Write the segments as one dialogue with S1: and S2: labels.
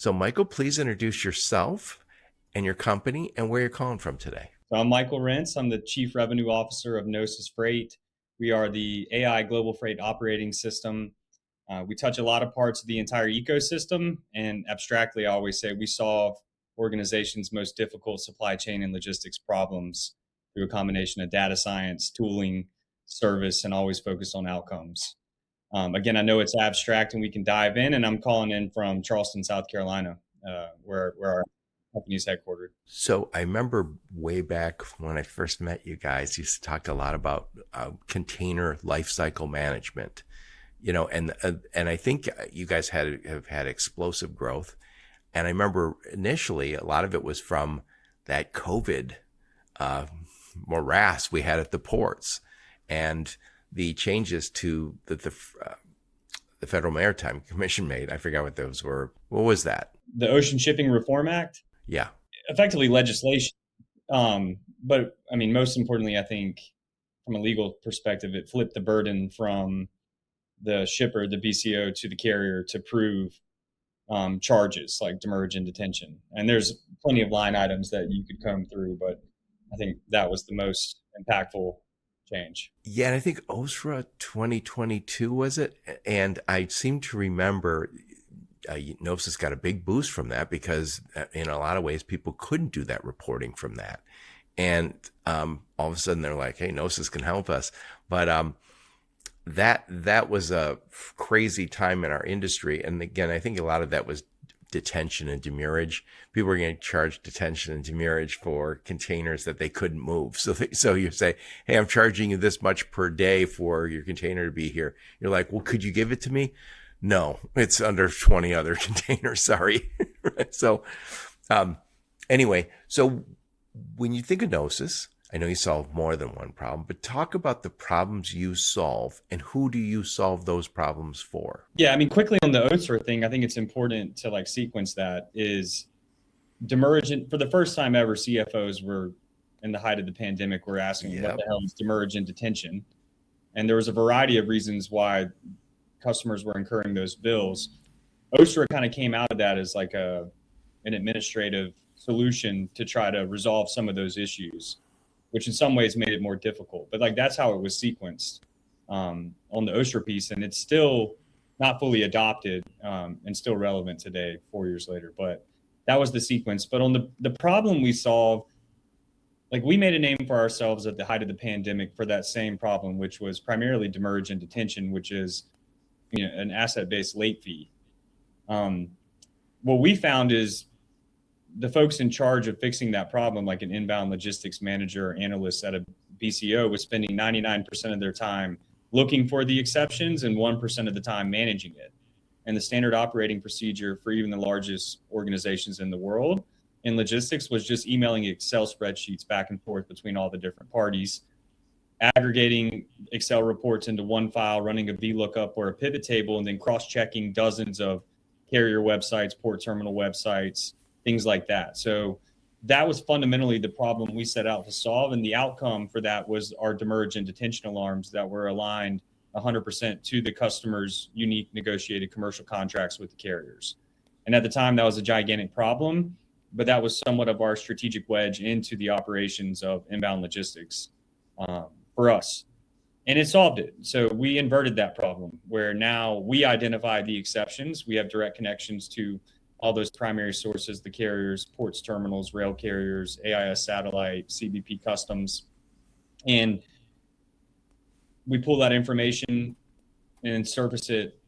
S1: So Michael, please introduce yourself and your company and where you're calling from today.
S2: So I'm Michael Rentz. I'm the Chief Revenue Officer of Gnosis Freight. We are the AI global freight operating system. We touch a lot of parts of the entire ecosystem, and abstractly, I always say we solve organizations' most difficult supply chain and logistics problems through a combination of data science, tooling, service, and always focus on outcomes. Again, I know it's abstract and we can dive in, and I'm calling in from Charleston, South Carolina, where our company is headquartered.
S1: So I remember way back when I first met you guys, you used to talk a lot about container lifecycle management, and I think you guys have had explosive growth. And I remember initially a lot of it was from that COVID morass we had at the ports, and the changes to the Federal Maritime Commission made. I forgot what those were. What was that?
S2: The Ocean Shipping Reform Act,
S1: Yeah.
S2: effectively legislation. But I mean, most importantly, I think from a legal perspective, it flipped the burden from the shipper, the BCO, to the carrier to prove charges like demurrage and detention. And there's plenty of line items that you could comb through, but I think that was the most impactful change.
S1: Yeah, and I think OSRA 2022 was it? And I seem to remember Gnosis got a big boost from that because in a lot of ways people couldn't do that reporting from that. And all of a sudden they're like, hey, Gnosis can help us. But that was a crazy time in our industry. And again, I think a lot of that was detention and demurrage. People were getting charged detention and demurrage for containers that they couldn't move. So you say, hey, I'm charging you this much per day for your container to be here. You're like, well, could you give it to me? No, it's under 20 other containers. Sorry. So anyway, so when you think of Gnosis, I know you solve more than one problem, but talk about the problems you solve and who do you solve those problems for?
S2: Yeah, I mean, quickly on the OSRA thing, I think it's important to sequence that is demurrage. For the first time ever, CFOs were in the height of the pandemic, were asking what the hell is demurrage and detention? And there was a variety of reasons why customers were incurring those bills. OSRA kind of came out of that as like an administrative solution to try to resolve some of those issues, which in some ways made it more difficult. But that's how it was sequenced on the OSRA piece. And it's still not fully adopted and still relevant today, 4 years later. But that was the sequence. But on the problem we solved, we made a name for ourselves at the height of the pandemic for that same problem, which was primarily demurrage and detention, which is an asset-based late fee. What we found is the folks in charge of fixing that problem, like an inbound logistics manager or analyst at a BCO, was spending 99% of their time looking for the exceptions and 1% of the time managing it. And the standard operating procedure for even the largest organizations in the world in logistics was just emailing Excel spreadsheets back and forth between all the different parties, aggregating Excel reports into one file, running a VLOOKUP or a pivot table, and then cross-checking dozens of carrier websites, port terminal websites, things like that. So that was fundamentally the problem we set out to solve. And the outcome for that was our demurrage and detention alarms that were aligned 100% to the customer's unique negotiated commercial contracts with the carriers. And at the time, that was a gigantic problem, but that was somewhat of our strategic wedge into the operations of inbound logistics for us. And it solved it. So we inverted that problem where now we identify the exceptions. We have direct connections to all those primary sources, the carriers, ports, terminals, rail carriers, AIS satellite, CBP customs. And we pull that information and surface it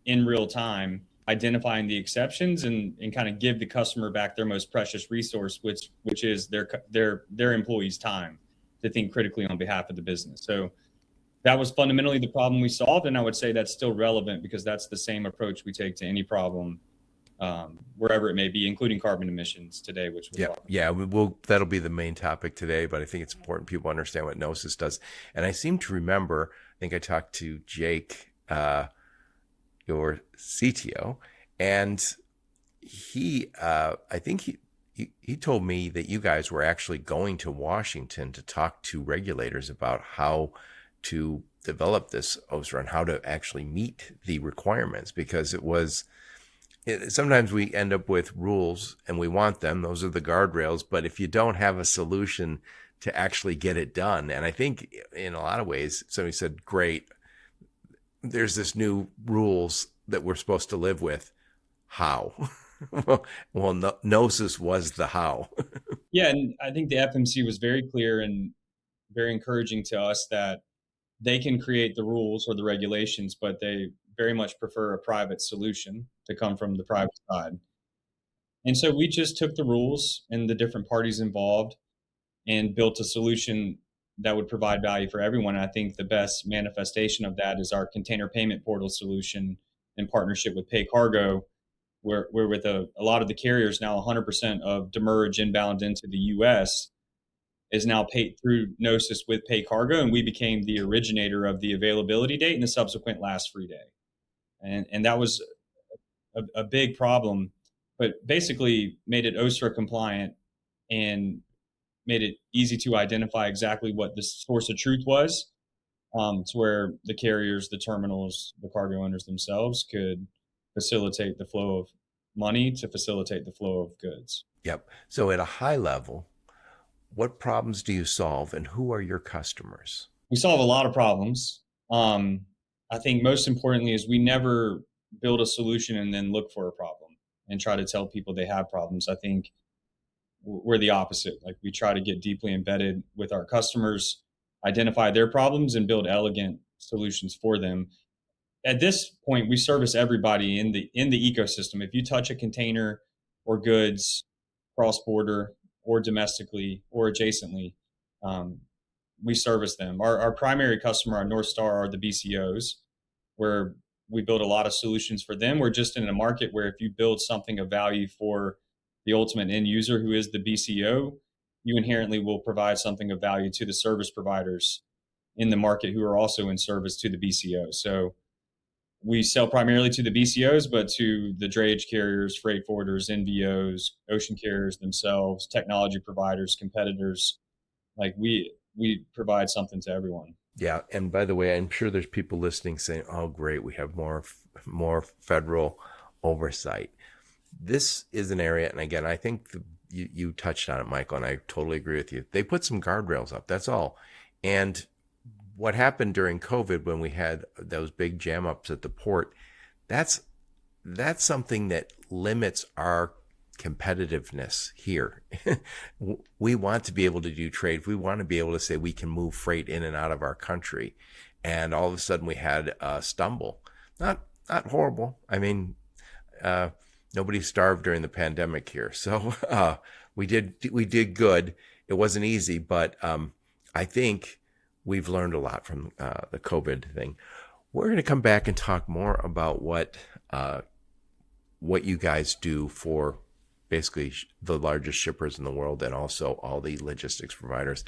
S2: in real time, identifying the exceptions and kind of give the customer back their most precious resource, which is their employees' time to think critically on behalf of the business. So that was fundamentally the problem we solved. And I would say that's still relevant because that's the same approach we take to any problem, wherever it may be, including carbon emissions today, which
S1: that'll be the main topic today, but I think it's important people understand what Gnosis does. And I seem to remember, I think I talked to Jake, your CTO, and he told me that you guys were actually going to Washington to talk to regulators about how to develop this OSRA and how to actually meet the requirements, because it was sometimes we end up with rules and we want them. Those are the guardrails. But if you don't have a solution to actually get it done, and I think in a lot of ways, somebody said, great, there's this new rules that we're supposed to live with. How? well, Gnosis was the how.
S2: Yeah, and I think the FMC was very clear and very encouraging to us that they can create the rules or the regulations, but they very much prefer a private solution to come from the private side. And so we just took the rules and the different parties involved and built a solution that would provide value for everyone. And I think the best manifestation of that is our container payment portal solution in partnership with Pay Cargo, where with a lot of the carriers now 100% of demurrage inbound into the US is now paid through Gnosis with Pay Cargo, and we became the originator of the availability date and the subsequent last free day. And that was a big problem, but basically made it OSRA compliant and made it easy to identify exactly what the source of truth was, to where the carriers, the terminals, the cargo owners themselves could facilitate the flow of money to facilitate the flow of goods.
S1: Yep. So at a high level, what problems do you solve and who are your customers?
S2: We solve a lot of problems. I think most importantly is we never build a solution and then look for a problem and try to tell people they have problems. I think we're the opposite. Like, we try to get deeply embedded with our customers, identify their problems, and build elegant solutions for them. At this point, we service everybody in the ecosystem. If you touch a container or goods cross border or domestically or adjacently, we service them. Our primary customer, our North Star, are the BCOs, where we build a lot of solutions for them. We're just in a market where if you build something of value for the ultimate end user, who is the BCO, you inherently will provide something of value to the service providers in the market who are also in service to the BCO. So we sell primarily to the BCOs, but to the drayage carriers, freight forwarders, NVOs, ocean carriers themselves, technology providers, competitors. Like, we provide something to everyone.
S1: Yeah, and by the way, I'm sure there's people listening saying, "Oh, great, we have more federal oversight." This is an area, and again, I think you touched on it, Michael, and I totally agree with you. They put some guardrails up. That's all. And what happened during COVID when we had those big jam ups at the port, that's something that limits our competitiveness here. We want to be able to do trade. We want to be able to say we can move freight in and out of our country. And all of a sudden we had a stumble. Not horrible. I mean, nobody starved during the pandemic here. So we did good. It wasn't easy, but I think we've learned a lot from the COVID thing. We're going to come back and talk more about what you guys do for basically the largest shippers in the world and also all the logistics providers.